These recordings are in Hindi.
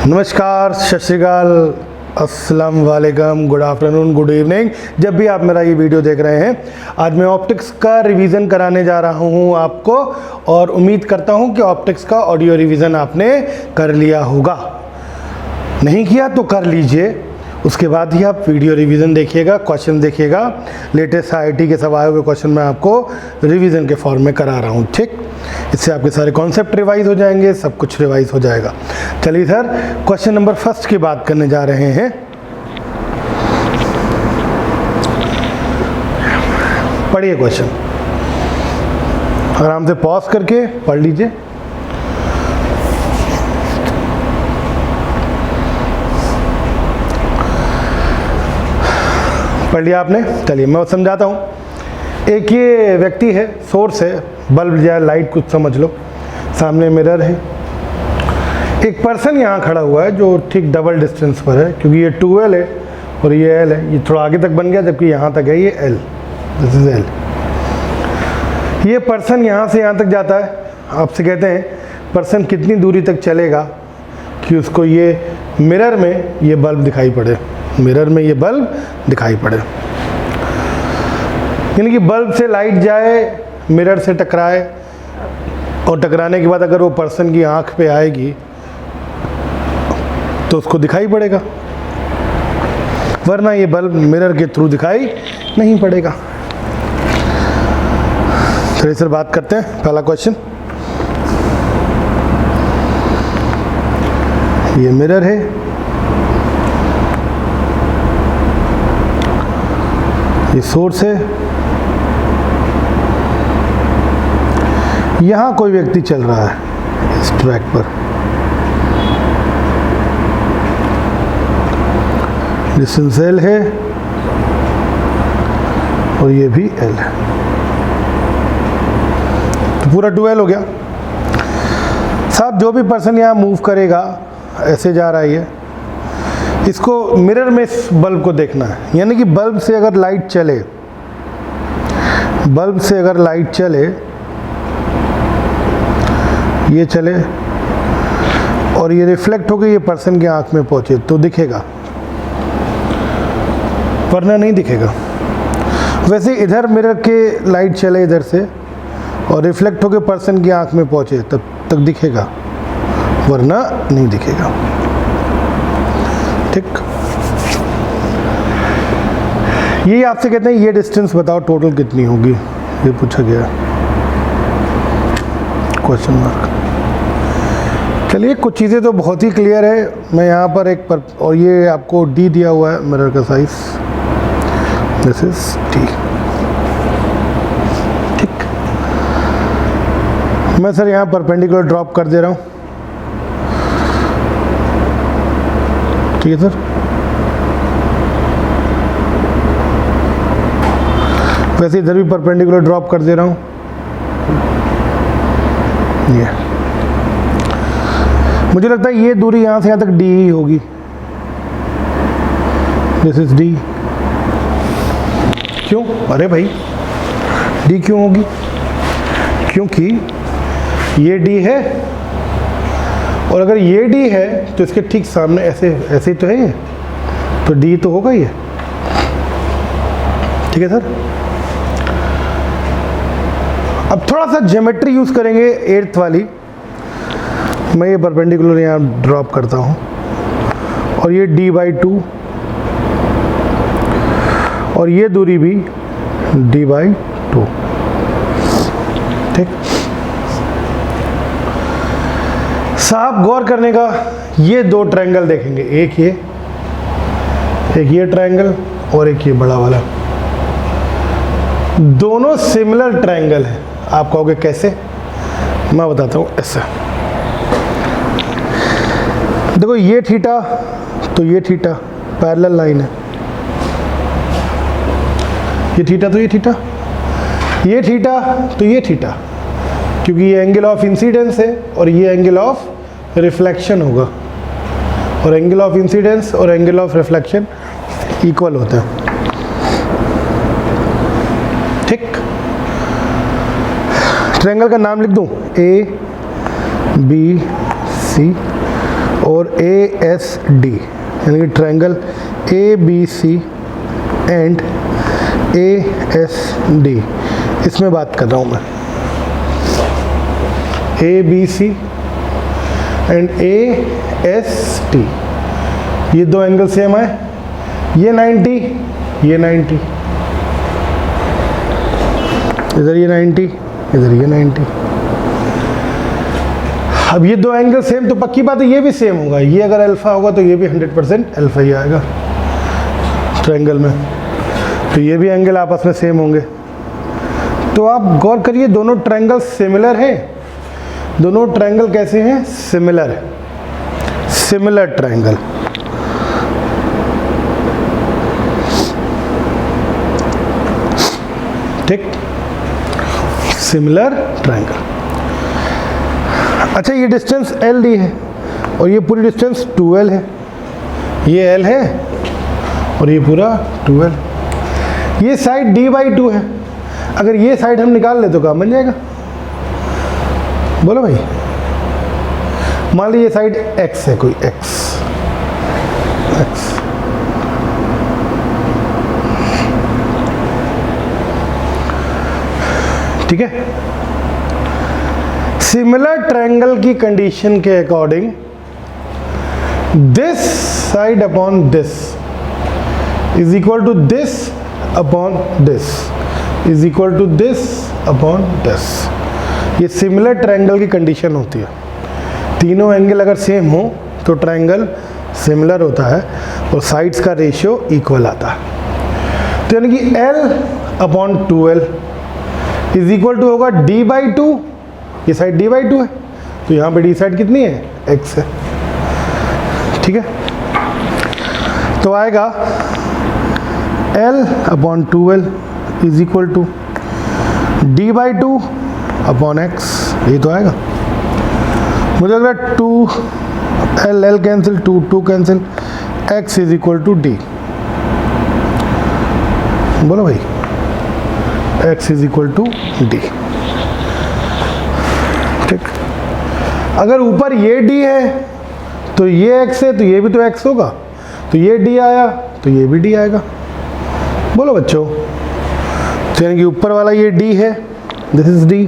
नमस्कार, सत श्री अकाल, अस्सलाम वालेकुम, गुड आफ्टरनून, गुड इवनिंग। जब भी आप मेरा ये वीडियो देख रहे हैं, आज मैं ऑप्टिक्स का रिवीजन कराने जा रहा हूँ आपको, और उम्मीद करता हूँ कि ऑप्टिक्स का ऑडियो रिवीजन आपने कर लिया होगा। नहीं किया तो कर लीजिए, उसके बाद ही आप वीडियो रिवीजन देखिएगा, क्वेश्चन देखिएगा। लेटेस्ट IIT के सब आए हुए क्वेश्चन मैं आपको रिवीजन के फॉर्म में करा रहा हूँ, ठीक। इससे आपके सारे कॉन्सेप्ट रिवाइज हो जाएंगे, सब कुछ रिवाइज हो जाएगा। चलिए सर, क्वेश्चन नंबर फर्स्ट की बात करने जा रहे हैं। पढ़िए क्वेश्चन, आराम से पॉज करके पढ़ लीजिए। पढ़ लिया आपने? चलिए मैं समझाता हूँ। एक ये व्यक्ति है, सोर्स है, बल्ब या लाइट कुछ समझ लो, सामने मिरर है, एक पर्सन यहाँ खड़ा हुआ है जो ठीक डबल डिस्टेंस पर है, क्योंकि ये 2L है और ये L है। ये थोड़ा आगे तक बन गया, जबकि यहाँ तक है ये L, दिस इज L। ये पर्सन यहाँ से यहाँ तक जाता है। आपसे कहते हैं पर्सन कितनी दूरी तक चलेगा कि उसको ये मिरर में ये बल्ब दिखाई पड़े, मिरर में ये बल्ब दिखाई पड़े। यानी कि बल्ब से लाइट जाए, मिरर से टकराए, और टकराने के बाद अगर वो पर्सन की आंख पे आएगी तो उसको दिखाई पड़ेगा, वरना ये बल्ब मिरर के थ्रू दिखाई नहीं पड़ेगा। चलिए सर बात करते हैं। पहला क्वेश्चन, ये मिरर है, ये सोर्स है, यहाँ कोई व्यक्ति चल रहा है इस ट्रैक पर, डिस्टेंस L है और ये भी L है, तो पूरा 2L हो गया। साहब जो भी पर्सन यहाँ मूव करेगा, ऐसे जा रहा है ये, इसको मिरर में इस बल्ब को देखना है। यानी कि बल्ब से अगर लाइट चले, बल्ब से अगर लाइट चले, ये चले और ये रिफ्लेक्ट होकर ये पर्सन की आंख में पहुंचे तो दिखेगा, वरना नहीं दिखेगा। वैसे इधर मिरर के लाइट चले इधर से और रिफ्लेक्ट होकर पर्सन की आंख में पहुंचे तब तक दिखेगा, वरना नहीं दिखेगा, ठीक। ये आपसे कहते हैं ये डिस्टेंस बताओ टोटल कितनी होगी, ये पूछा गया क्वेश्चन मार्क। चलिए कुछ चीज़ें तो बहुत ही क्लियर है। मैं यहाँ पर और ये आपको D दिया हुआ है मिरर का साइज, दिस इज D, ठीक। मैं सर यहाँ परपेंडिकुलर ड्रॉप कर दे रहा हूँ, ठीक है सर। वैसे इधर भी परपेंडिकुलर ड्रॉप कर दे रहा हूँ, ये मुझे लगता है ये दूरी यहाँ से यहाँ तक D ही होगी, दिस इज D। क्यों? अरे भाई D क्यों होगी? क्योंकि ये D है, और अगर ये D है तो इसके ठीक सामने ऐसे ऐसे ही तो है ये, तो D तो होगा ये, ठीक है सर। अब थोड़ा सा ज्योमेट्री यूज करेंगे 8th वाली। मैं ये परपेंडिकुलर यहाँ ड्रॉप करता हूँ, और ये D/2, और ये दूरी भी D/2, ठीक। साहब गौर करने का, ये दो ट्रायंगल देखेंगे, एक ये ट्रायंगल और एक ये बड़ा वाला, दोनों सिमिलर ट्रायंगल है। आप कहोगे कैसे? मैं बताता हूँ। ऐसा देखो, ये थीटा तो ये थीटा पैरेलल लाइन है, ये थीटा तो ये थीटा, ये थीटा तो ये थीटा, क्योंकि ये एंगल ऑफ इंसिडेंस है और ये एंगल ऑफ रिफ्लेक्शन होगा, और एंगल ऑफ इंसिडेंस और एंगल ऑफ रिफ्लेक्शन इक्वल होते हैं, ठीक। ट्रायंगल का नाम लिख दूं, A B C और ASD, यानी कि ट्रायंगल ABC एंड ASD, इसमें बात कर रहा हूँ मैं। ABC एंड AST, ये दो एंगल सेम है, ये 90, ये 90, इधर ये 90, इधर ये 90। अब ये दो एंगल सेम तो पक्की बात है ये भी सेम होगा, ये अगर अल्फा होगा तो ये भी 100% अल्फा ही आएगा ट्रायंगल में, तो ये भी एंगल आपस में सेम होंगे। तो आप गौर करिए दोनों ट्रायंगल सिमिलर हैं, दोनों ट्रायंगल कैसे हैं? सिमिलर है, सिमिलर ट्रायंगल। ठीक, सिमिलर ट्रायंगल। अच्छा, ये डिस्टेंस एल डी है और ये पूरी डिस्टेंस 2l है, ये l है और ये पूरा 2l। ये साइड d/2 है, अगर ये साइड हम निकाल ले तो काम बन जाएगा। बोलो भाई, मान लीजिए ये साइड x है, कोई x, ठीक है। सिमिलर ट्रायंगल की कंडीशन के according this side upon this is equal to this upon this is equal to this upon this. ये सिमिलर ट्रायंगल की कंडीशन होती है। तीनों एंगल अगर सेम हो तो ट्रायंगल सिमिलर होता है और साइड्स का रेशियो इक्वल आता है। तो यानी कि L upon 2L is equal to होगा d/2, ये साइड d/2 है तो यहाँ पे d साइड कितनी है? x है, ठीक है। तो आएगा L upon 2L is equal to d/2 upon x, ये तो आएगा। मुझे लग रहा है 2 L cancel, 2 cancel, x is equal to d। बोलो भाई, x is equal to d। ठीक, अगर ऊपर ये d है तो ये x है तो ये भी तो x होगा, तो ये d आया तो ये भी d आएगा। बोलो बच्चों, तो यानी कि ऊपर वाला ये d है, दिस इज d,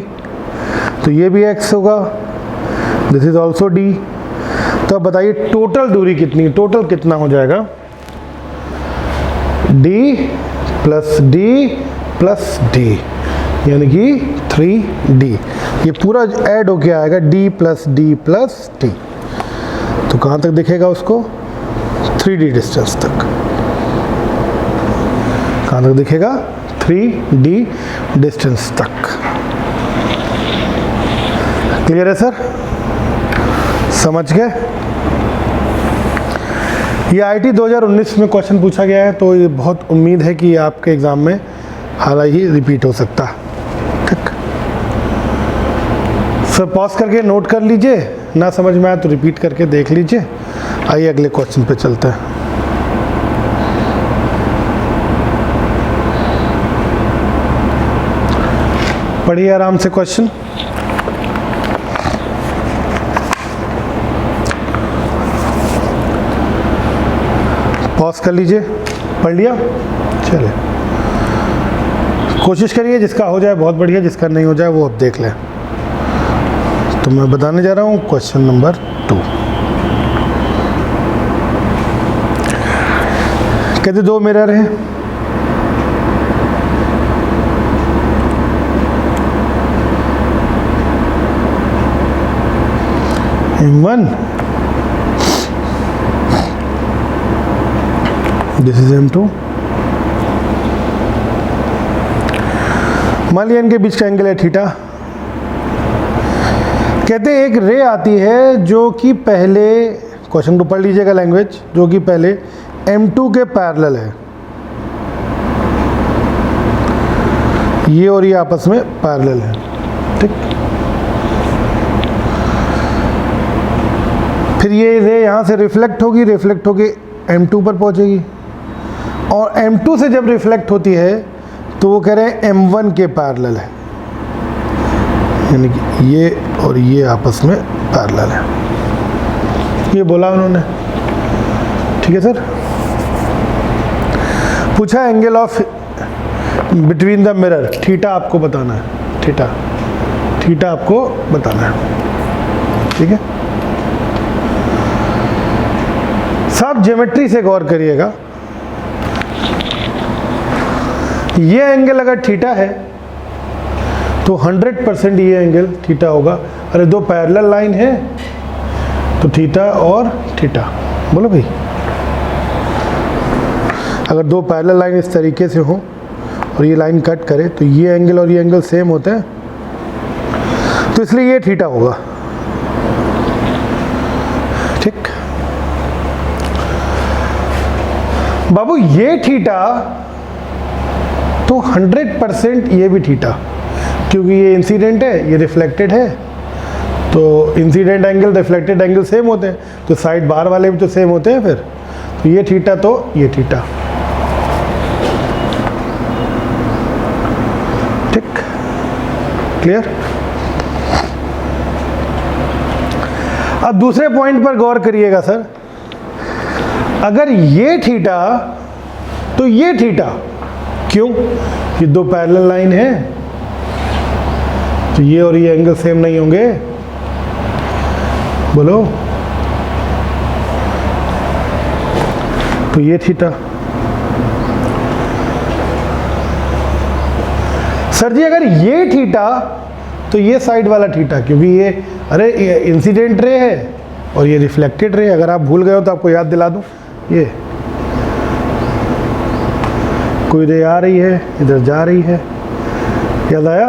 तो ये भी x होगा, दिस इज ऑल्सो d। तो अब बताइए टोटल दूरी कितनी, टोटल कितना हो जाएगा? d plus d plus d, यानी कि 3d। ये पूरा ऐड होके आएगा d plus d plus d। तो कहाँ तक दिखेगा उसको? 3d डिस्टेंस तक। कहाँ तक दिखेगा? 3d डिस्टेंस तक। क्लियर है सर? समझ गए? ये IIT 2019 में क्वेश्चन पूछा गया है, तो ये बहुत उम्मीद है कि आपके एग्ज़ाम में हालांकि रिपीट हो सकता है। ठीक सर, पॉज करके नोट कर लीजिए, ना समझ में आए तो रिपीट करके देख लीजिए। आइए अगले क्वेश्चन पे चलते हैं। पढ़िए आराम से क्वेश्चन। पॉज कर लीजिए, पढ़ लिया? चलिए, कोशिश करिए जिसका हो जाए बहुत बढ़िया, जिसका नहीं हो जाए वो अब देख लें। तो मैं बताने जा रहा हूँ क्वेश्चन नंबर 2। कहते दो मिरर हैं, M1, दिस इज M2। मान लिया इनके बीच का एंगल है थीटा। कहते हैं एक रे आती है जो कि पहले, क्वेश्चन को पढ़ लीजिएगा लैंग्वेज, जो कि पहले M2 के पैरेलल है। ये और ये आपस में पैरेलल है, ठीक। फिर ये रे यहाँ से रिफ्लेक्ट होगी, रिफ्लेक्ट होके M2 पर पहुँचेगी, और M2 से जब रिफ्लेक्ट होती है तो वो कह रहे हैं M1 के पैरेलल है, यानी कि ये और ये आपस में पैरेलल है। ये बोला उन्होंने, ठीक है सर। पूछा angle of between the mirror, theta आपको बताना है, थीटा आपको बताना है, ठीक है। सब ज्योमेट्री से गौर करिएगा, ये एंगल अगर थीटा है तो 100% ये एंगल थीटा होगा। अरे दो पैरेलल लाइन है तो थीटा और थीटा, बोलो भाई। अगर दो पैरेलल लाइन इस तरीके से हो और ये लाइन कट करे तो ये एंगल और ये एंगल सेम होता है, तो इसलिए ये थीटा होगा, ठीक। बाबू ये थीटा तो 100% ये भी थीटा, क्योंकि ये इंसिडेंट है, ये रिफ्लेक्टेड है, तो incident angle reflected angle same होते हैं, तो साइड बाहर वाले भी तो सेम होते हैं फिर, तो ये थीटा तो ये थीटा, ठीक, क्लियर। अब दूसरे पॉइंट पर गौर करिएगा सर, अगर ये थीटा तो ये थीटा, क्यों? ये दो पैरेलल लाइन है तो ये और ये एंगल सेम नहीं होंगे, बोलो। तो ये थीटा। सर जी अगर ये थीटा तो ये साइड वाला थीटा, क्योंकि ये अरे इंसिडेंट रे है और ये रिफ्लेक्टेड रे। अगर आप भूल गए हो तो आपको याद दिला दूं, ये कोई रे आ रही है, इधर जा रही है, याद आया?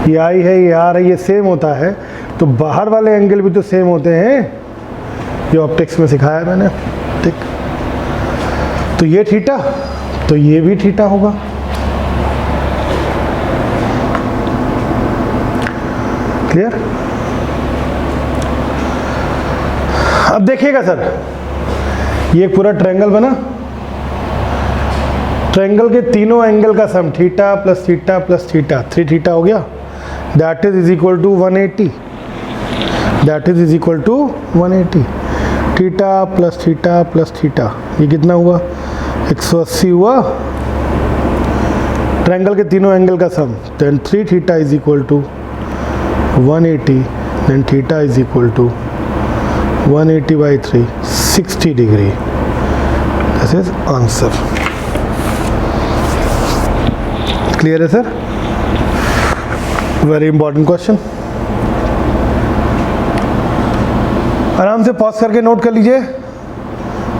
ये आई है, ये आ रही है, सेम होता है, तो बाहर वाले एंगल भी तो सेम होते हैं, ये ऑप्टिक्स में सिखाया मैंने, ठीक। तो ये थीटा तो ये भी थीटा होगा, क्लियर। अब देखिएगा सर, ये पूरा ट्रायंगल बना, ट्रायंगल के तीनों एंगल का sum theta plus theta plus theta, 3 theta हो गया, that is equal to 180, that is equal to 180। Theta plus theta plus theta, ये कितना हुआ? 180 हुआ, ट्रायंगल के तीनों एंगल का sum, then 3 theta is equal to 180, then theta is equal to 180/3, 60 degree. This is answer. Clear है सर? Very important question. आराम से पॉज करके नोट कर लीजिए,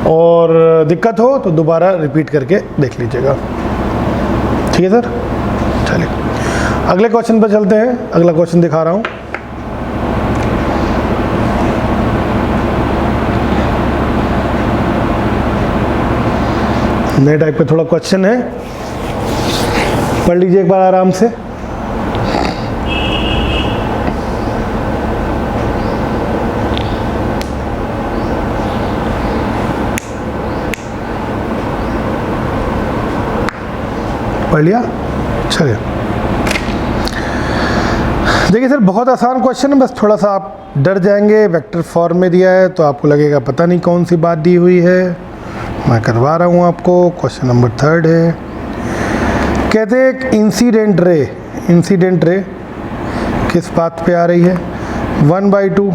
और दिक्कत हो तो दोबारा रिपीट करके देख लीजिएगा, ठीक है सर। चलिए अगले क्वेश्चन पर चलते हैं। अगला क्वेश्चन दिखा रहा हूँ। नए टाइप पे थोड़ा क्वेश्चन है, पढ़ लीजिए एक बार आराम से। पढ़ लिया? चलिए देखिए सर, बहुत आसान क्वेश्चन है, बस थोड़ा सा आप डर जाएंगे। वेक्टर फॉर्म में दिया है तो आपको लगेगा पता नहीं कौन सी बात दी हुई है। मैं करवा रहा हूँ आपको। क्वेश्चन नंबर 3 है, कहते हैं एक इंसिडेंट रे किस पाथ पे आ रही है? 1/2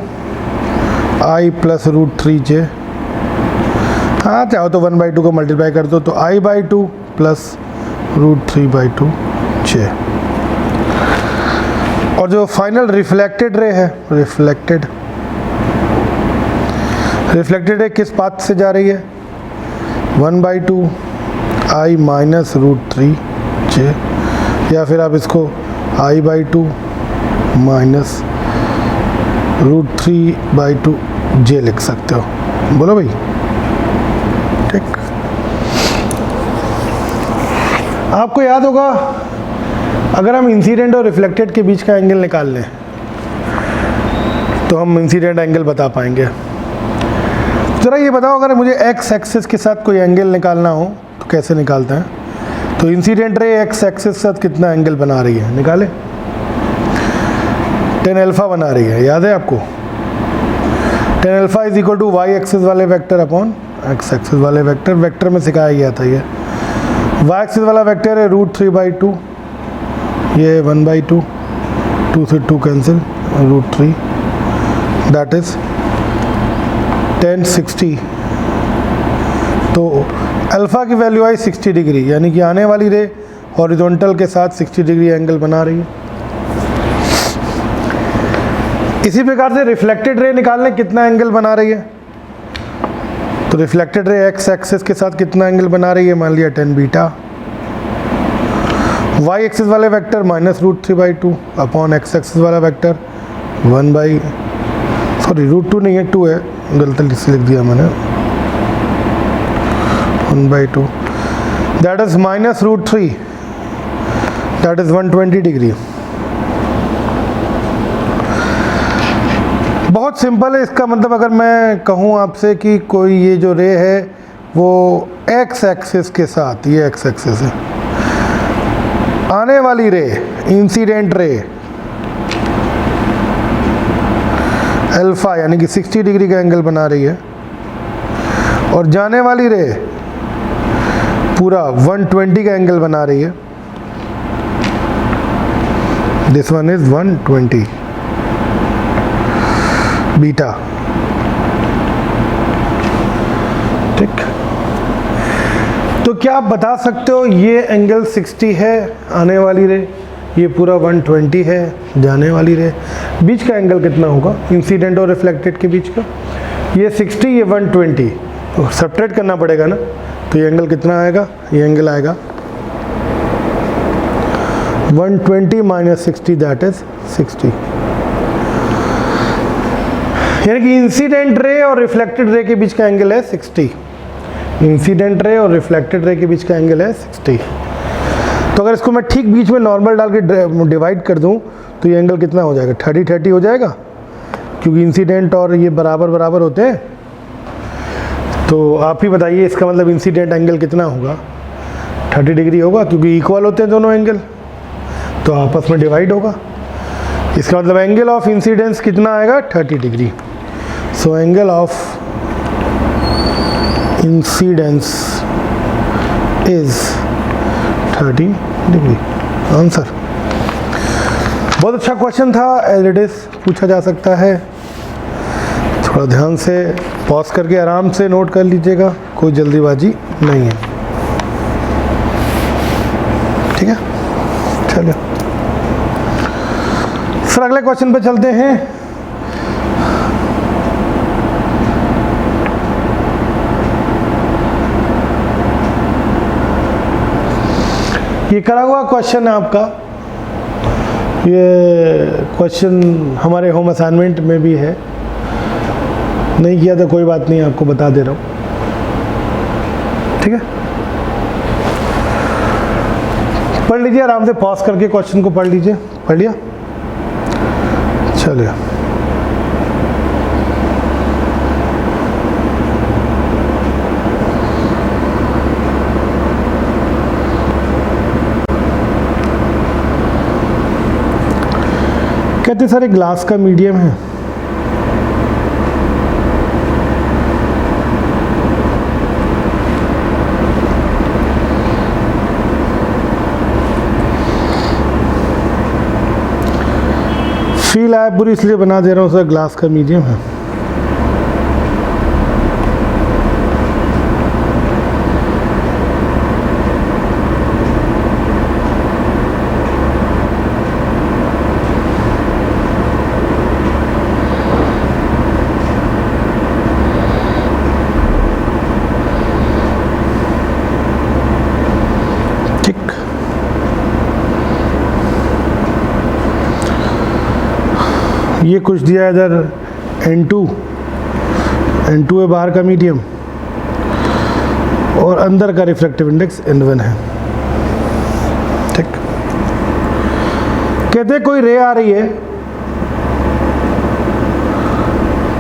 I प्लस √3j। हाँ चाहो तो 1/2 को मल्टीप्लाई कर दो तो I/2 प्लस √3/2j। और जो फाइनल रिफ्लेक्टेड रे है, रिफ्लेक्टेड रे किस पाथ से जा रही है? 1/2 I माइनस √3j, या फिर आप इसको I/2 माइनस √3/2j लिख सकते हो। बोलो भाई, ठीक। आपको याद होगा, अगर हम इंसिडेंट और रिफ्लेक्टेड के बीच का एंगल निकाल लें तो हम इंसिडेंट एंगल बता पाएंगे। ज़रा ये बताओ, अगर मुझे एक्स एक्सिस के साथ कोई एंगल निकालना हो तो कैसे निकालते हैं? तो इंसिडेंट रे एक्स एक्सिस के साथ कितना एंगल बना रही है? निकाले, tan अल्फा बना रही है, याद है आपको? tan alpha is equal to Y axis वाले वेक्टर अपॉन एक्स एक्सिस वाले वेक्टर। वेक्टर में सिखाया गया था ये। वाई एक्सिस वाला वेक्टर है √3/2, ये 1/2, 2 से 2 कैंसिल, √3 दैट इज tan 60। तो अल्फ़ा की वैल्यू आई 60 डिग्री, यानी कि आने वाली रे हॉरिजॉन्टल के साथ 60 डिग्री एंगल बना रही है। इसी प्रकार से रिफ्लेक्टेड रे निकालने कितना एंगल बना रही है, तो रिफ्लेक्टेड रे एक्स एक्सिस के साथ कितना एंगल बना रही है, मान लिया tan बीटा। वाई एक्सिस वाले वेक्टर -√3/2 अपॉन एक्स एक्सिस वाला वेक्टर √2 नहीं है, 2 है, गलती से लिख दिया मैंने, 1/2 that is -√3 that is 120 degree. बहुत सिंपल है। इसका मतलब अगर मैं कहूँ आपसे कि कोई ये जो रे है वो एक्स एक्सिस के साथ, ये एक्स एक्सिस है, आने वाली रे इंसिडेंट रे अल्फा यानी कि 60 डिग्री का एंगल बना रही है, और जाने वाली रे पूरा 120 का एंगल बना रही है। दिस वन इज 120 बीटा, ठीक। तो क्या आप बता सकते हो ये एंगल 60 है आने वाली रे, ये पूरा 120 है जाने वाली रे, बीच का एंगल कितना होगा इंसिडेंट और रिफ्लेक्टेड के बीच का? ये 60, ये 120, तो सब्ट्रैक्ट करना पड़ेगा ना, तो ये एंगल कितना आएगा, ये एंगल आएगा 120 - 60 दैट इज 60। यानी कि इंसिडेंट रे और रिफ्लेक्टेड रे के बीच का एंगल है 60। इंसिडेंट रे और रिफ्लेक्टेड रे के बीच का एंगल है 60। तो अगर इसको मैं ठीक बीच में नॉर्मल डाल के डिवाइड कर दूं तो ये एंगल कितना हो जाएगा, 30-30 हो जाएगा, क्योंकि इंसिडेंट और ये बराबर बराबर होते हैं। तो आप ही बताइए इसका मतलब इंसिडेंट एंगल कितना होगा, 30 डिग्री होगा, क्योंकि इक्वल होते हैं दोनों एंगल, तो आपस में डिवाइड होगा। इसका मतलब एंगल ऑफ इंसिडेंस कितना आएगा, 30 degree. So angle of incidence is 30 degree. Answer. बहुत अच्छा क्वेश्चन था, एज इट इज पूछा जा सकता है। थोड़ा ध्यान से पॉज करके आराम से नोट कर लीजिएगा, कोई जल्दीबाजी नहीं है, ठीक है। चलिए सर अगले क्वेश्चन पे चलते हैं। ये करा हुआ क्वेश्चन है आपका, ये क्वेश्चन हमारे होम असाइनमेंट में भी है, नहीं किया तो कोई बात नहीं, आपको बता दे रहा हूँ, ठीक है। पढ़ लीजिए आराम से, पॉज करके क्वेश्चन को पढ़ लीजिए। पढ़ लिया? चलिए कहते सारे ग्लास का मीडियम है, फील आया पूरी इसलिए बना दे रहा हूँ सर, ग्लास का मीडियम है। ये कुछ दिया इधर N2 है बाहर का मीडियम, और अंदर का रिफ्रैक्टिव इंडेक्स N1 है, ठीक। कहते कोई रे आ रही है,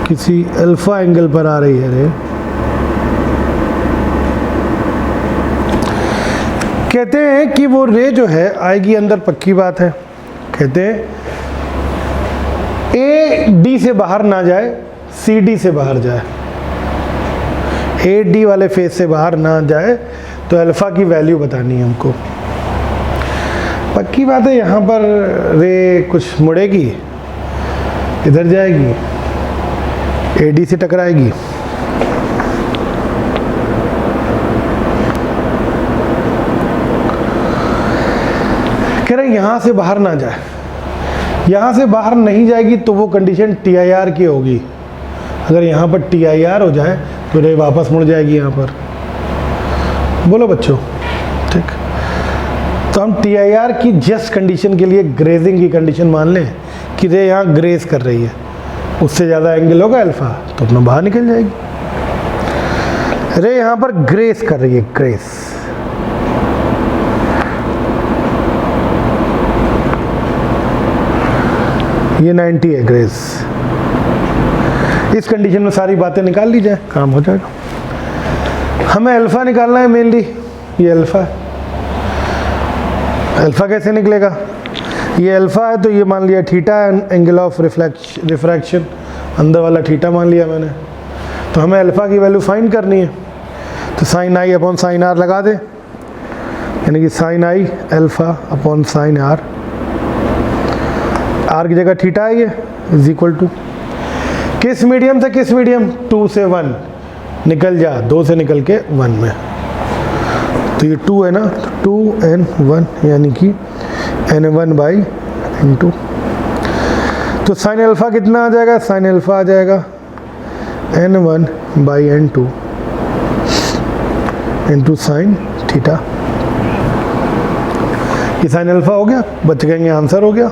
किसी अल्फा एंगल पर आ रही है रे, कहते हैं कि वो रे जो है आएगी अंदर, पक्की बात है। कहते हैं ए डी से बाहर ना जाए, CD से बाहर जाए, AD वाले फेज से बाहर ना जाए, तो अल्फ़ा की वैल्यू बतानी है हमको। पक्की बात है यहाँ पर रे कुछ मुड़ेगी, इधर जाएगी, AD से टकराएगी, कह रहे यहाँ से बाहर ना जाए। यहाँ से बाहर नहीं जाएगी तो वो कंडीशन TIR की होगी। अगर यहाँ पर TIR हो जाए तो रे वापस मुड़ जाएगी यहाँ पर। बोलो बच्चों, ठीक। तो हम TIR की जस्ट कंडीशन के लिए ग्रेजिंग की कंडीशन मान लें कि रे यहाँ ग्रेज कर रही है, उससे ज़्यादा एंगल होगा अल्फ़ा तो अपना बाहर निकल जाएगी। रे यहाँ पर ग्रेज कर रही है, ग्रेज, ये 90 है ग्रेज। इस कंडीशन में सारी बातें निकाल ली जाए, काम हो जाएगा। हमें अल्फ़ा निकालना है मेनली, ये अल्फ़ा है। अल्फ़ा कैसे निकलेगा? ये अल्फ़ा है तो ये मान लिया थीटा एंगल ऑफ रिफ्रैक्शन, अंदर वाला थीटा मान लिया मैंने। तो हमें अल्फ़ा की वैल्यू फाइंड करनी है, तो sine I upon sine R लगा दे, यानी कि sine I alpha upon sine R, R की जगह थीटा आई है, इज इक्वल टू किस मीडियम से किस मीडियम, 2 से 1 निकल जा, 2 से निकल के 1 में, तो ये 2 है ना, 2n1 यानी कि n1/n2। तो साइन अल्फ़ा कितना आ जाएगा? साइन अल्फ़ा आ जाएगा n1/n2 इंटू साइन थीटा। ये साइन अल्फ़ा हो गया, बच गएंगे, आंसर हो गया।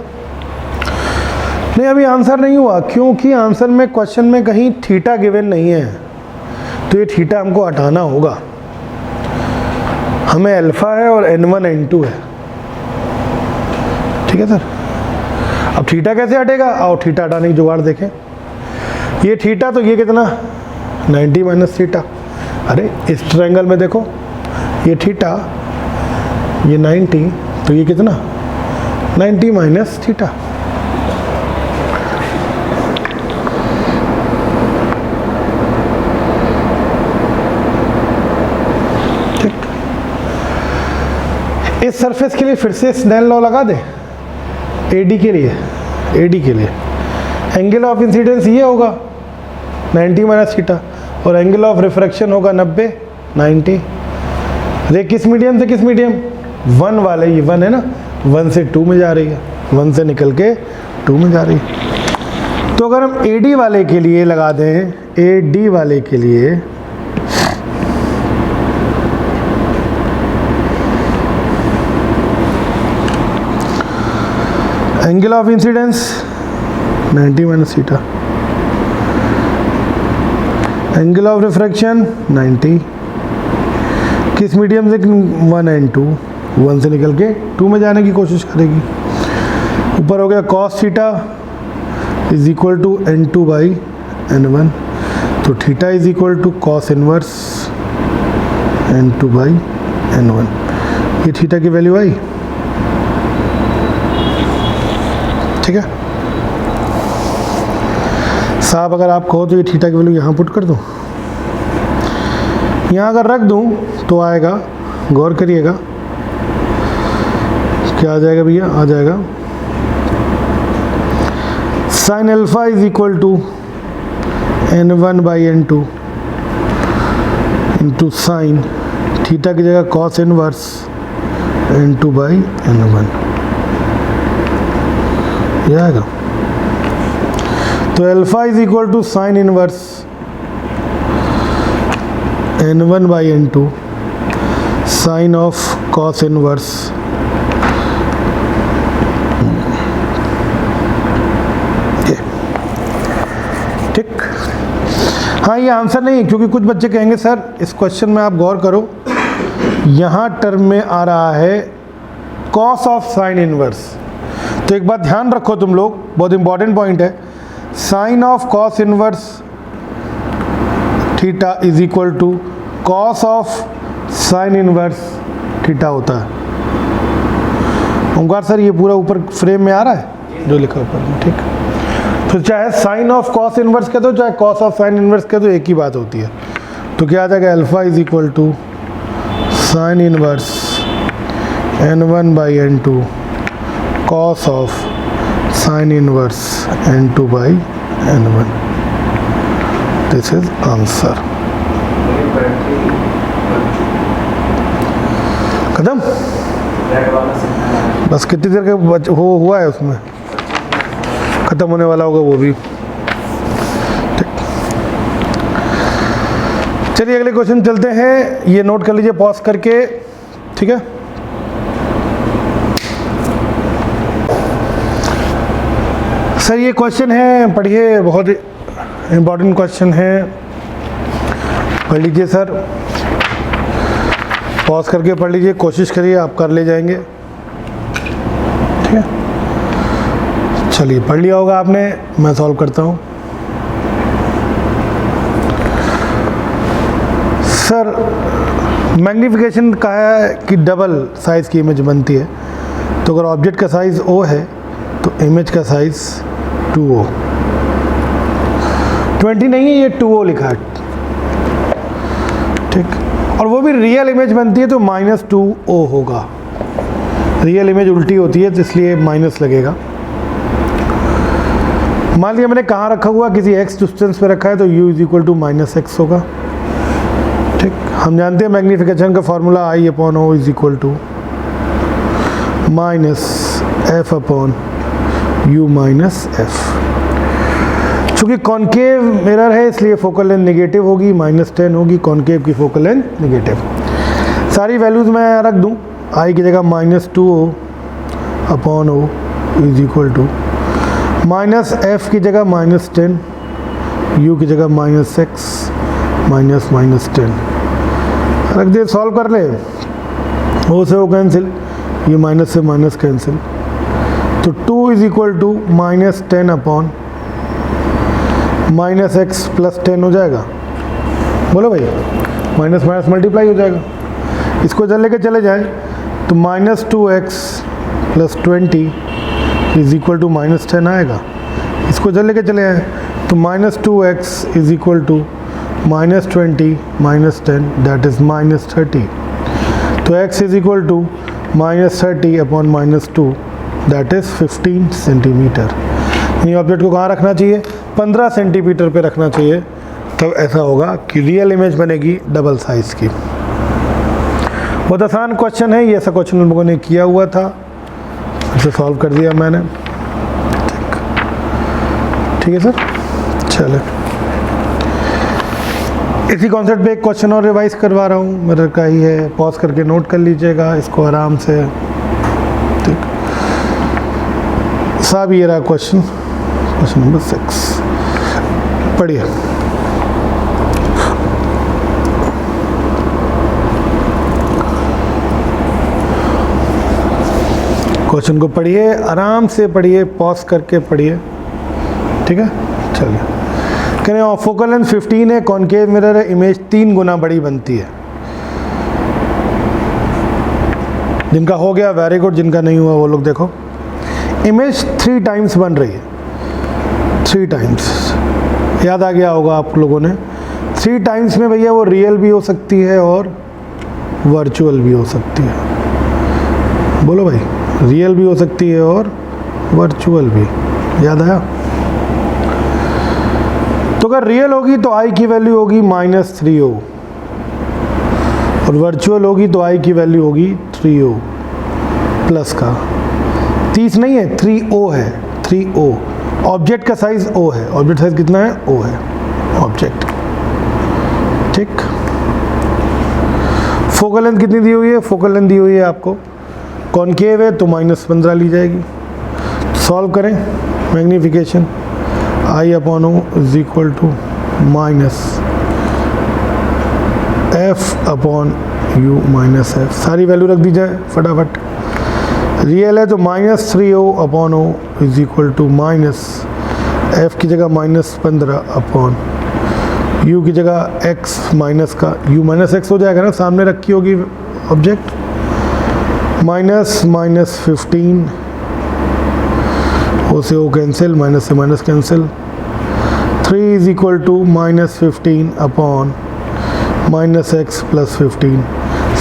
नहीं, अभी आंसर नहीं हुआ, क्योंकि आंसर में क्वेश्चन में कहीं थीटा गिवन नहीं है, तो ये थीटा हमको हटाना होगा। हमें अल्फ़ा है और n1 n2 है, ठीक है सर। अब थीटा कैसे हटेगा? और थीटा हटाने की जुगाड़ देखें। ये थीटा, तो ये कितना, 90 माइनस थीटा। अरे इस ट्रायंगल में देखो, ये थीटा, ये 90, तो ये कितना, 90 माइनस थीटा। इस सरफेस के लिए फिर से स्नेल लॉ लगा दे, AD के लिए, AD के लिए एंगल ऑफ इंसिडेंस ये होगा 90 माइनस थीटा, और एंगल ऑफ रिफ्रैक्शन होगा 90। रे किस मीडियम से किस मीडियम, 1 वाले, ये 1 है ना, 1 से 2 में जा रही है, 1 से निकल के 2 में जा रही है। तो अगर हम AD वाले के लिए लगा दें, AD वाले के लिए angle of incidence 90 minus theta, angle of refraction 90, किस मीडियम से, 1 and 2, 1 से निकल के 2 में जाने की कोशिश करेगी। ऊपर हो गया cos theta is equal to n2/n1, तो theta is equal to cos inverse n2/n1। ये थीटा की वैल्यू आई, ठीक है साहब। अगर आप कहो तो ये थीटा की वैल्यू यहाँ पुट कर दूँ, यहाँ अगर रख दूँ तो आएगा, गौर करिएगा, क्या आ जाएगा भैया, आ जाएगा sine alpha is equal to n1/n2 into sine theta की जगह कॉस इनवर्स n2/n1, ये आएगा। तो alpha is equal to sine inverse n1/n2 sine of cos inverse ठीक। हाँ, ये आंसर नहीं है, क्योंकि कुछ बच्चे कहेंगे सर इस क्वेश्चन में आप गौर करो, यहाँ टर्म में आ रहा है कॉस ऑफ साइन इनवर्स। तो एक बात ध्यान रखो तुम लोग, बहुत इंपॉर्टेंट पॉइंट है, sine of cos inverse theta is equal to cos of sine inverse theta होता है। ओंकार सर ये पूरा ऊपर फ्रेम में आ रहा है जो लिखा ऊपर में, ठीक। तो चाहे साइन ऑफ कॉस इनवर्स कह दो चाहे कॉस ऑफ साइन इनवर्स कह दो, एक ही बात होती है। तो क्या आ जाएगा, alpha is equal to sine inverse n1 by n2 cos of sine inverse n2 by n1। This is answer. खत्म। बस कितनी देर का हुआ है उसमें, खत्म होने वाला होगा वो भी। ठीक, चलिए अगले क्वेश्चन चलते हैं। ये नोट कर लीजिए पॉज करके, ठीक है। सर ये क्वेश्चन है, पढ़िए, बहुत इम्पोर्टेंट क्वेश्चन है, पढ़ लीजिए सर, पॉज करके पढ़ लीजिए, कोशिश करिए आप कर ले जाएंगे, ठीक है। चलिए पढ़ लिया होगा आपने, मैं सॉल्व करता हूँ। सर मैग्नीफिकेशन कहा है कि डबल साइज़ की इमेज बनती है, तो अगर ऑब्जेक्ट का साइज़ O है तो इमेज का साइज़ 2O, 20 नहीं है, ये 2O लिखा है, ठीक। और वो भी रियल इमेज बनती है तो -2O होगा। रियल इमेज उल्टी होती है तो इसलिए माइनस लगेगा। मान लिया मैंने कहाँ रखा हुआ, किसी x डिस्टेंस पे रखा है तो u is equal to -x होगा, ठीक। हम जानते हैं मैग्नीफिकेशन का formula I/O is equal to -f upon u minus f। चूँकि कॉनकेव मिरर है इसलिए फोकल लेंथ नेगेटिव होगी, -10 होगी, कॉनकेव की फोकल लेंथ नेगेटिव। सारी वैल्यूज़ मैं रख दूँ, I की जगह -2O upon O is equal to -f की जगह -10, u की जगह -x -10 रख दिए। सॉल्व कर ले, O से O कैंसिल, ये माइनस से माइनस कैंसिल, तो 2 is equal to -10 upon -x plus 10 हो जाएगा। बोलो भाई, माइनस माइनस मल्टीप्लाई हो जाएगा। इसको जब लेके चले जाएं तो -2x plus 20 is equal to -10 आएगा। इसको जब लेके चले आए तो -2x is equal to -20 -10 that is -30। तो x is equal to -30 upon -2 that is 15 centimetre. ये ऑब्जेक्ट को कहाँ रखना चाहिए, 15 सेंटीमीटर पे रखना चाहिए, तब ऐसा होगा कि रियल इमेज बनेगी डबल साइज की। बहुत आसान क्वेश्चन है, ये ऐसा क्वेश्चन उन लोगों ने किया हुआ था, इसे सॉल्व कर दिया मैंने, ठीक है सर। चले, इसी कॉन्सेप्ट पे एक क्वेश्चन और रिवाइज करवा रहा हूँ, मिरर का ही है, पॉज करके नोट कर लीजिएगा इसको आराम से, ठीक। साहब ये रहा क्वेश्चन, क्वेश्चन नंबर 6, पढ़िए। क्वेश्चन को पढ़िए, आराम से पढ़िए, पॉज करके पढ़िए, ठीक है। चलिए, कह रहे हैं फोकल लेंथ 15 है, कॉनकेव मिरर है, इमेज 3 गुना बड़ी बनती है। जिनका हो गया वेरी गुड, जिनका नहीं हुआ वो लोग देखो। इमेज 3 टाइम्स बन रही है, 3 टाइम्स, याद आ गया होगा आप लोगों ने। 3 टाइम्स में भैया वो रियल भी हो सकती है और वर्चुअल भी हो सकती है। बोलो भाई, रियल भी हो सकती है और वर्चुअल भी, याद आया। तो अगर रियल होगी तो I की वैल्यू होगी -3O और वर्चुअल होगी तो I की वैल्यू होगी 3O प्लस का 30 नहीं है, 3O है, 3O। ऑब्जेक्ट का साइज O है, ऑब्जेक्ट साइज कितना है, O है ऑब्जेक्ट, ठीक। फोकल लेंथ कितनी दी हुई है, फोकल लेंथ दी हुई है आपको, कॉनकेव है तो -15 ली जाएगी। सॉल्व करें, magnification I/O is equal to -f upon u minus f। सारी वैल्यू रख दी जाए फटाफट। रियल है तो -3O upon O is equal to -f की जगह -15 अपॉन u की जगह x माइनस का u माइनस x हो जाएगा ना, सामने रखी होगी ऑब्जेक्ट, -15 ओ से ओ कैंसिल, माइनस से minus cancel. 3 is equal to minus 15 upon minus X plus 15।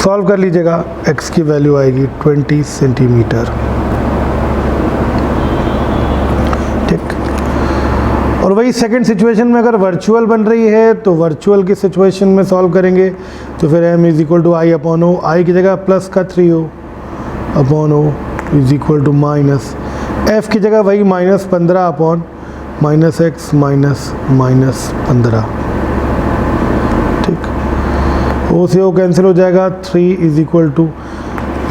Solve कर लीजिएगा, x की वैल्यू आएगी 20 सेंटीमीटर। ठीक, और वही सेकंड सिचुएशन में अगर वर्चुअल बन रही है तो वर्चुअल की सिचुएशन में सॉल्व करेंगे तो फिर m is equal to I upon O, I की जगह प्लस का 3o upon O is equal to minus, f की जगह वही minus 15 upon minus x minus minus 15। ठीक, ओ से ओ कैंसिल हो जाएगा, 3 इज इक्वल टू,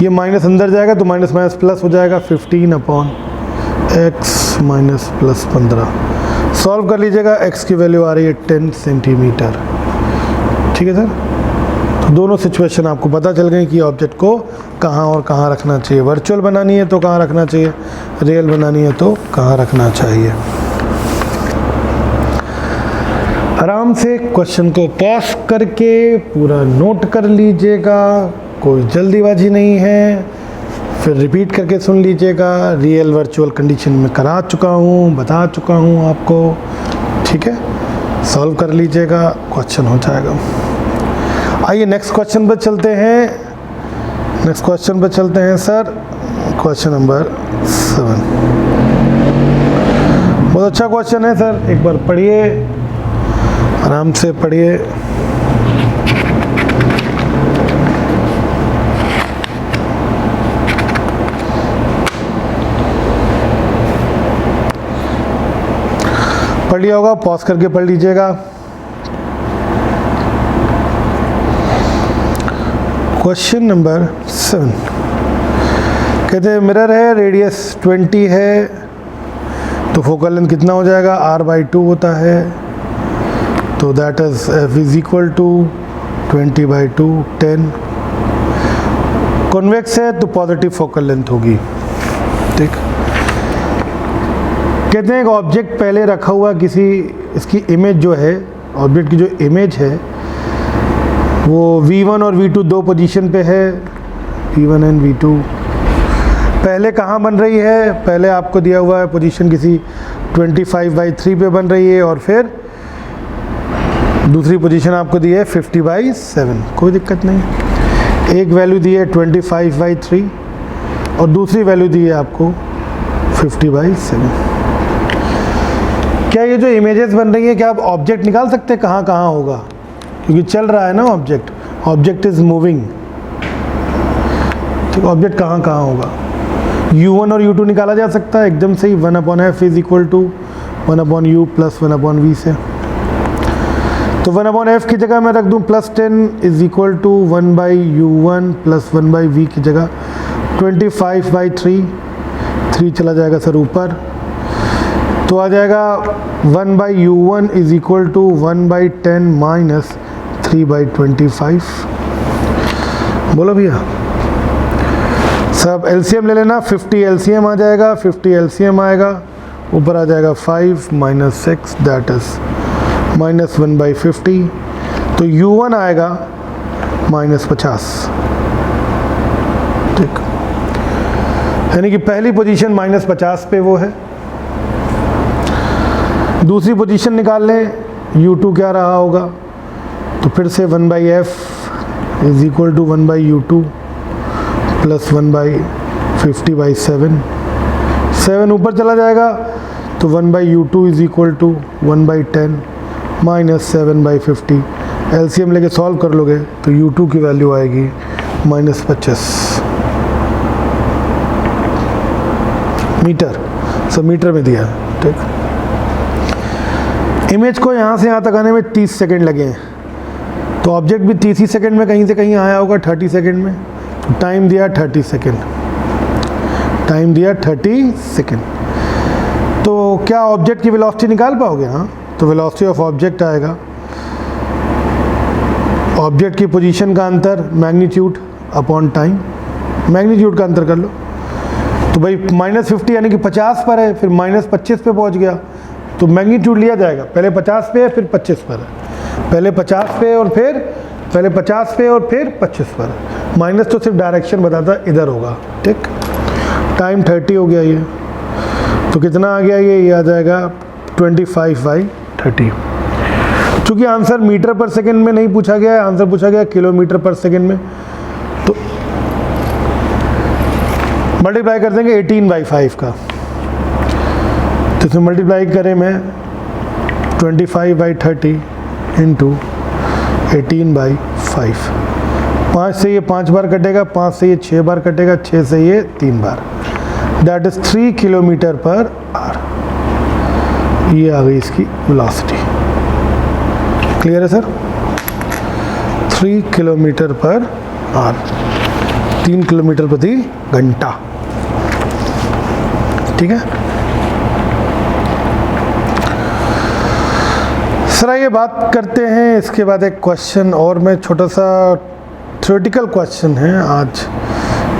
ये माइनस अंदर जाएगा तो माइनस माइनस प्लस हो जाएगा 15 upon x minus plus 15। Solve कर लीजिएगा, x की वैल्यू आ रही है 10 सेंटीमीटर। ठीक है सर, तो दोनों सिचुएशन आपको पता चल गई कि ऑब्जेक्ट को कहाँ और कहाँ रखना चाहिए। वर्चुअल बनानी है तो कहाँ रखना चाहिए, रियल बनानी है तो कहाँ रखना चाहिए। आराम से क्वेश्चन को पॉज करके पूरा नोट कर लीजिएगा, कोई जल्दीबाजी नहीं है, फिर रिपीट करके सुन लीजिएगा। रियल वर्चुअल कंडीशन में करा चुका हूँ, बता चुका हूँ आपको। ठीक है, सॉल्व कर लीजिएगा, क्वेश्चन हो जाएगा। आइए नेक्स्ट क्वेश्चन पर चलते हैं। नेक्स्ट क्वेश्चन पर चलते हैं सर, क्वेश्चन नंबर 7। बहुत अच्छा क्वेश्चन है सर, एक बार पढ़िए, आराम से पढ़िए। पढ़ लिया होगा, पॉज करके पढ़ लीजिएगा। क्वेश्चन नंबर 7 कहते हैं मिरर है, रेडियस 20 है, तो फोकल लेंथ कितना हो जाएगा, r/2 होता है, तो that is f is equal to 20/2 10। Convex है तो पॉजिटिव फोकल लेंथ होगी। ठीक, कहते हैं एक ऑब्जेक्ट पहले रखा हुआ किसी, इसकी इमेज जो है, ऑब्जेक्ट की जो इमेज है वो v1 और v2 दो पोजीशन पे है, v1 एंड v2। पहले कहाँ बन रही है, पहले आपको दिया हुआ है पोजीशन किसी 25/3 पे बन रही है, और फिर दूसरी पोजीशन आपको दी है 50/7। कोई दिक्कत नहीं, एक वैल्यू दी है 25/3 और दूसरी वैल्यू दी है आपको 50/7। क्या ये जो इमेजेस बन रही है, क्या आप ऑब्जेक्ट निकाल सकते हैं कहाँ कहाँ होगा, क्योंकि चल रहा है ना ऑब्जेक्ट, ऑब्जेक्ट इज मूविंग। ठीक, ऑब्जेक्ट कहाँ कहाँ होगा, u1 और u2 निकाला जा सकता है एकदम सही, 1/f is equal to 1/u plus 1/v से। तो 1/f की जगह मैं रख दूँ +10 is equal to 1/u1 plus 1/v की जगह 25/3, 3 चला जाएगा सर ऊपर, तो आ जाएगा 1/u1 is equal to 1/10 minus 3/25। बोलो भैया, सब एलसीएम ले लेना, 50 एलसीएम आ जाएगा, 50 एलसीएम आएगा, ऊपर आ जाएगा 5 माइनस 6 दैट इज माइनस 1/50, तो u1 आएगा -50। ठीक, यानी कि पहली पोजीशन -50 पे वो है। दूसरी पोजीशन निकाल लें, u2 क्या रहा होगा, तो फिर से 1/f is equal to 1/u2 plus 1/50/7, 7 ऊपर चला जाएगा, तो 1/u2 is equal to 1/10 minus 7/50। LCM लेके सॉल्व कर लोगे तो u2 की वैल्यू आएगी -25 मीटर, सब मीटर में दिया। ठीक, इमेज को यहाँ से यहाँ तक आने में 30 सेकंड लगे हैं, तो ऑब्जेक्ट भी 30 ही सेकंड में कहीं से कहीं आया होगा 30 सेकंड में, तो टाइम दिया 30 सेकंड, टाइम दिया 30 सेकंड। तो क्या ऑब्जेक्ट की वेलोसिटी निकाल पाओगे? हाँ, तो वेलोसिटी ऑफ ऑब्जेक्ट आएगा, ऑब्जेक्ट की पोजीशन का अंतर मैग्नीट्यूड अपॉन टाइम, मैग्नीट्यूड का अंतर कर लो, तो भाई -50 यानी कि 50 पर है, फिर -25 पे पहुंच गया, तो मैग्नीट्यूड लिया जाएगा, पहले 50 पे है फिर 25 पर है, पहले 50 पे और फिर पहले 50 पे और फिर 25 पर। माइनस तो सिर्फ डायरेक्शन बताता है, इधर होगा। ठीक, टाइम 30 हो गया ये, तो कितना आ गया ये आ जाएगा 25/30। चूँकि आंसर मीटर पर सेकंड में नहीं पूछा गया है, आंसर पूछा गया किलोमीटर पर सेकंड में, तो मल्टीप्लाई कर देंगे 18/5 का। तो इसमें मल्टीप्लाई करें मैं 25/30 इंटू 18/5। 5 से ये 5 बार कटेगा, 5 से ये 6 बार कटेगा, 6 से ये 3 बार, that is 3 kilometre per hour. ये आ गई इसकी वेलोसिटी। क्लियर है sir? 3 kilometre per hour, 3 kilometre प्रति घंटा। ठीक है सर, ये बात करते हैं इसके बाद एक क्वेश्चन और, मैं छोटा सा थ्योरेटिकल क्वेश्चन है आज,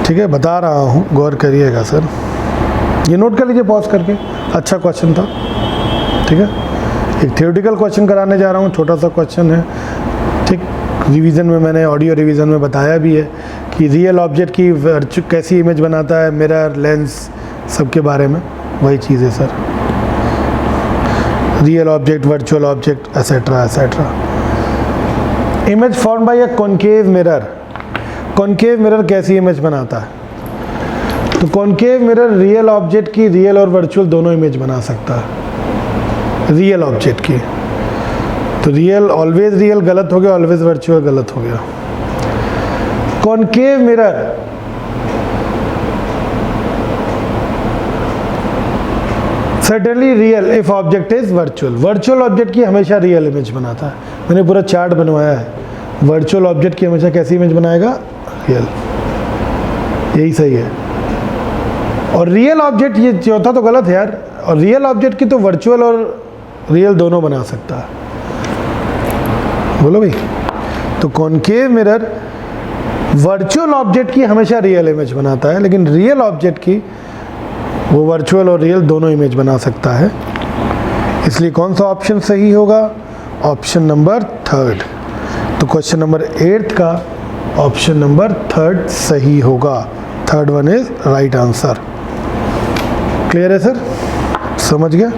ठीक है, बता रहा हूँ, गौर करिएगा सर, ये नोट कर लीजिए पॉज करके, अच्छा क्वेश्चन था। ठीक है, एक थ्योरेटिकल क्वेश्चन कराने जा रहा हूँ, छोटा सा क्वेश्चन है। ठीक, रिवीजन में मैंने ऑडियो रिवीजन में बताया भी है कि रियल ऑब्जेक्ट की कैसी इमेज बनाता है, मिरर, लेंस, सबके बारे में वही चीज़ है sir. Real object, virtual object, etcetera etcetera. Image form by a concave mirror. Concave mirror कैसी इमेज बनाता है? तो कॉनकेव मिरर रियल ऑब्जेक्ट की, रियल और वर्चुअल दोनों इमेज बना सकता है। रियल ऑब्जेक्ट की, तो रियल ऑलवेज रियल गलत हो गया, ऑलवेज वर्चुअल गलत हो गया। Concave mirror certainly real if object is virtual. Virtual object की हमेशा रियल इमेज बनाता है। मैंने पूरा चार्ट बनवाया है, वर्चुअल ऑब्जेक्ट की हमेशा कैसी इमेज बनाएगा? रियल। यही सही है। और रियल ऑब्जेक्ट, ये चौथा तो गलत है यार, और रियल ऑब्जेक्ट की तो वर्चुअल और रियल दोनों बना सकता है। बोलो भाई। तो कॉनकेव मिरर वर्चुअल ऑब्जेक्ट की हमेशा रियल इमेज बनाता है, लेकिन रियल ऑब्जेक्ट की वो वर्चुअल और रियल दोनों इमेज बना सकता है। इसलिए कौन सा ऑप्शन सही होगा? Option number 3। तो क्वेश्चन नंबर 8 का ऑप्शन नंबर 3 सही होगा। 3rd one is right answer. Clear है सर? समझ गया?